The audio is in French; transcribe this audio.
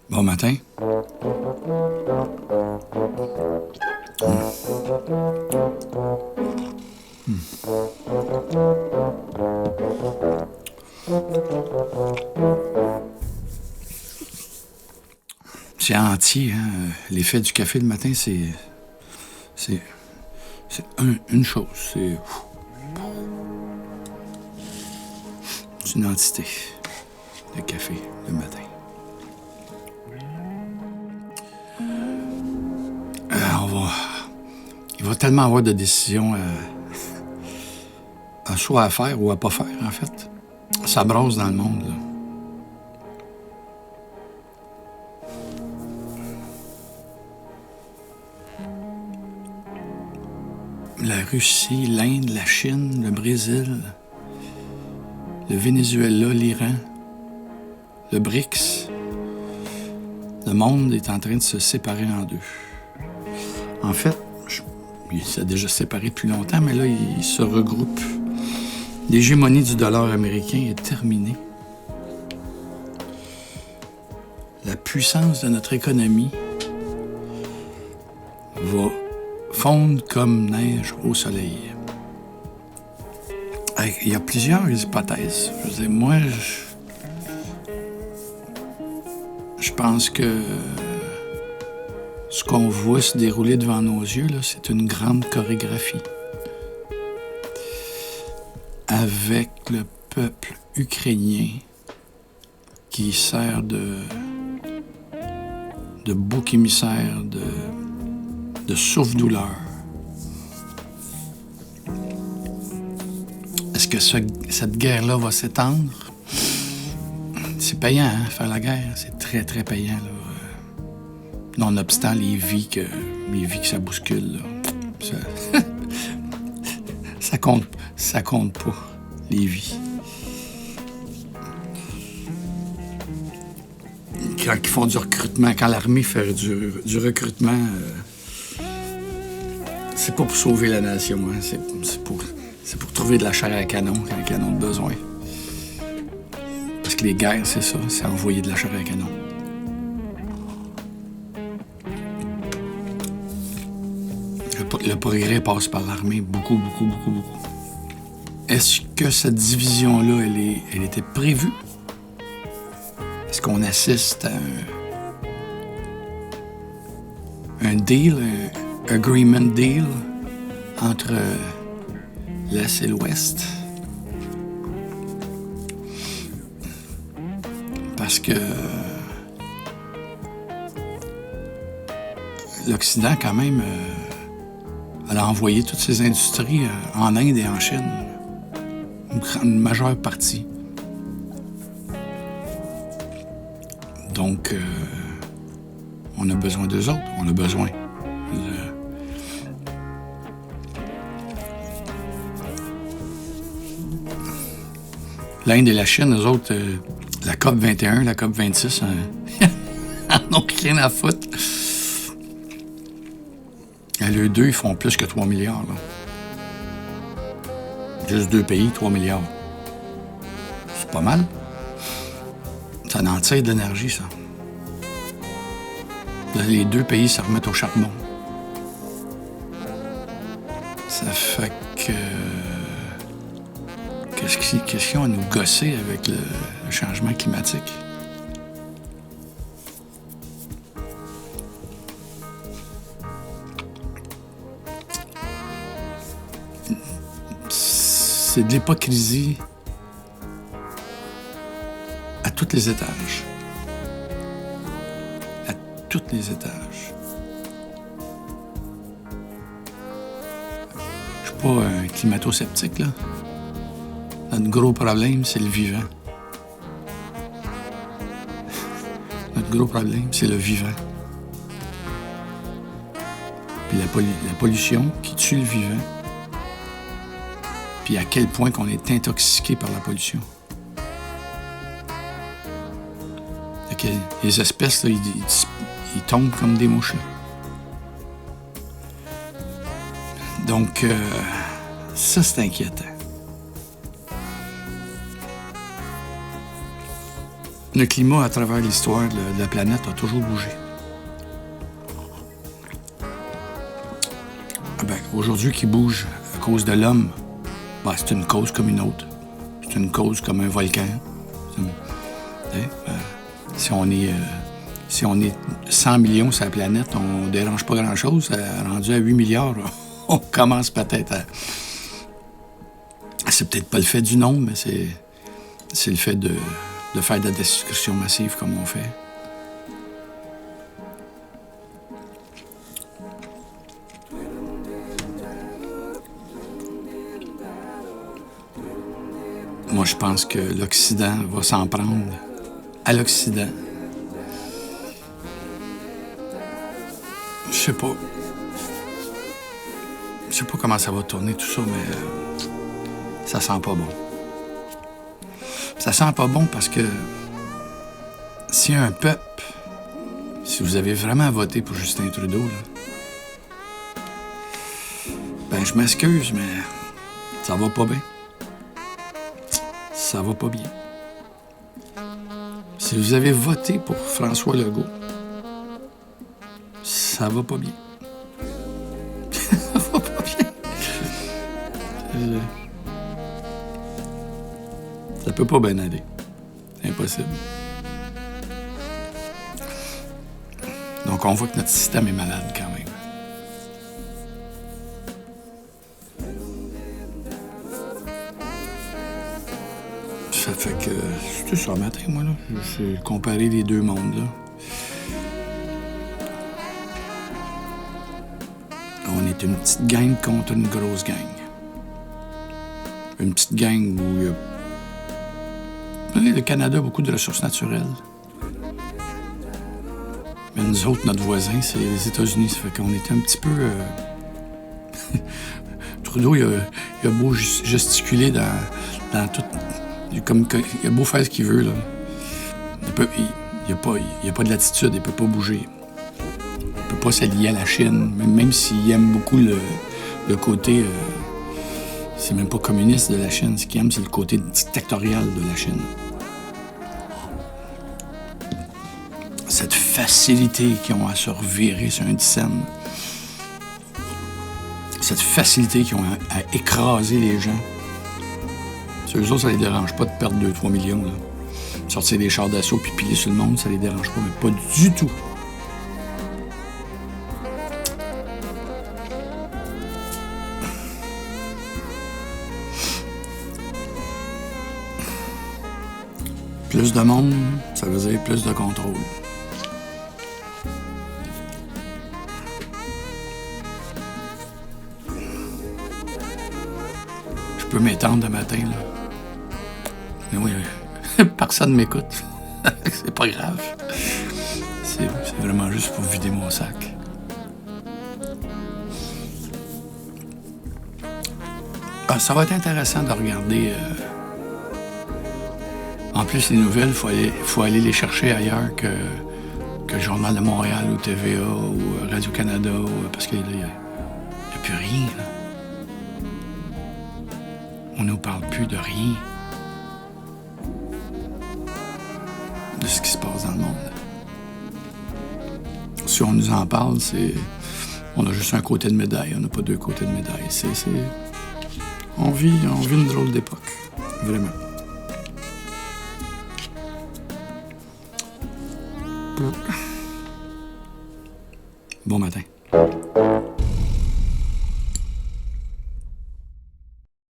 Bon matin. C'est entier, hein? L'effet du café le matin, c'est une chose. C'est une entité, le café le matin. Il va tellement avoir de décisions soit à faire ou à pas faire, en fait. Ça brasse dans le monde, là. La Russie, l'Inde, la Chine, le Brésil, le Venezuela, l'Iran, le BRICS. Le monde est en train de se séparer en deux. En fait, il s'est déjà séparé depuis longtemps, mais là, il se regroupe. L'hégémonie du dollar américain est terminée. La puissance de notre économie va fondre comme neige au soleil. Il y a plusieurs hypothèses. Je veux dire, moi, je pense que ce qu'on voit se dérouler devant nos yeux, là, c'est une grande chorégraphie. Avec le peuple ukrainien qui sert de bouc émissaire, de souffle-douleur. Est-ce que cette guerre-là va s'étendre? C'est payant, hein, faire la guerre. C'est très, très payant, là. Nonobstant les vies que ça bouscule, là. Ça compte pas, les vies. Quand ils font du recrutement, quand l'armée fait du recrutement, c'est pas pour sauver la nation, hein. C'est pour trouver de la chair à canon quand les canons ont besoin. Parce que les guerres, c'est ça, c'est envoyer de la chair à canon. Le progrès passe par l'armée, beaucoup. Est-ce que cette division-là, elle était prévue? Est-ce qu'on assiste à un deal, un agreement deal entre l'Est et l'Ouest? Parce que l'Occident, quand même, elle a envoyé toutes ses industries en Inde et en Chine. Une majeure partie. Donc, on a besoin d'eux autres. On a besoin. L'Inde et la Chine, eux autres, la COP 21, la COP 26, en ont rien à foutre. À l'eux deux, ils font plus que 3 milliards. Là. Juste 2 pays, 3 milliards. C'est pas mal. Ça en tire de l'énergie, ça. Là, les 2 pays se remettent au charbon. Ça fait que... Qu'est-ce qu'ils ont à nous gosser avec le changement climatique? C'est de l'hypocrisie à tous les étages. À tous les étages. Je suis pas un climato-sceptique, là. Notre gros problème, c'est le vivant. Notre gros problème, c'est le vivant. Puis la pollution qui tue le vivant. Puis à quel point qu'on est intoxiqué par la pollution. Fait que les espèces, là, ils tombent comme des mouches. Donc, ça, c'est inquiétant. Le climat à travers l'histoire de la planète a toujours bougé. Aujourd'hui, qui bouge à cause de l'homme, c'est une cause comme une autre. C'est une cause comme un volcan. Si on est 100 millions sur la planète, on ne dérange pas grand-chose. Rendu à 8 milliards, on commence peut-être à... C'est peut-être pas le fait du nombre, mais c'est le fait de faire de la destruction massive comme on fait. Moi, je pense que l'Occident va s'en prendre à l'Occident. Je sais pas comment ça va tourner tout ça, mais ça sent pas bon. Ça sent pas bon parce que si un peuple, si vous avez vraiment voté pour Justin Trudeau, là, je m'excuse, mais ça va pas bien. Ça va pas bien. Si vous avez voté pour François Legault, ça va pas bien. Ça va pas bien. Ça peut pas bien aller. C'est impossible. Donc, on voit que notre système est malade quand même. Ça fait que... C'était ça matin, moi, là. J'ai comparé les deux mondes, là. On est une petite gang contre une grosse gang. Une petite gang où le Canada a beaucoup de ressources naturelles. Mais nous autres, notre voisin, c'est les États-Unis. Ça fait qu'on est un petit peu... Trudeau, il a beau gesticuler dans tout... Il a beau faire ce qu'il veut, là. Il n'y a pas de latitude, il peut pas bouger. Il peut pas s'allier à la Chine, même s'il aime beaucoup le côté... c'est même pas communiste de la Chine. Ce qu'il aime, c'est le côté dictatorial de la Chine. Cette facilité qu'ils ont à se revirer sur un dixaine. Cette facilité qu'ils ont à écraser les gens. Sur eux autres, ça les dérange pas de perdre 2-3 millions. Là. Sortir des chars d'assaut puis piler sur le monde, ça les dérange pas, mais pas du tout. Plus de monde, ça veut dire plus de contrôle. Je peux m'étendre le matin, là. Mais oui, personne ne m'écoute. C'est pas grave. C'est vraiment juste pour vider mon sac. Ça va être intéressant de regarder... En plus, les nouvelles, il faut aller les chercher ailleurs que le Journal de Montréal ou TVA ou Radio-Canada, parce que là, il n'y a plus rien. Là. On ne nous parle plus de rien. De ce qui se passe dans le monde. Si on nous en parle, on a juste un côté de médaille, on n'a pas deux côtés de médaille. On vit une drôle d'époque, vraiment. Bon matin.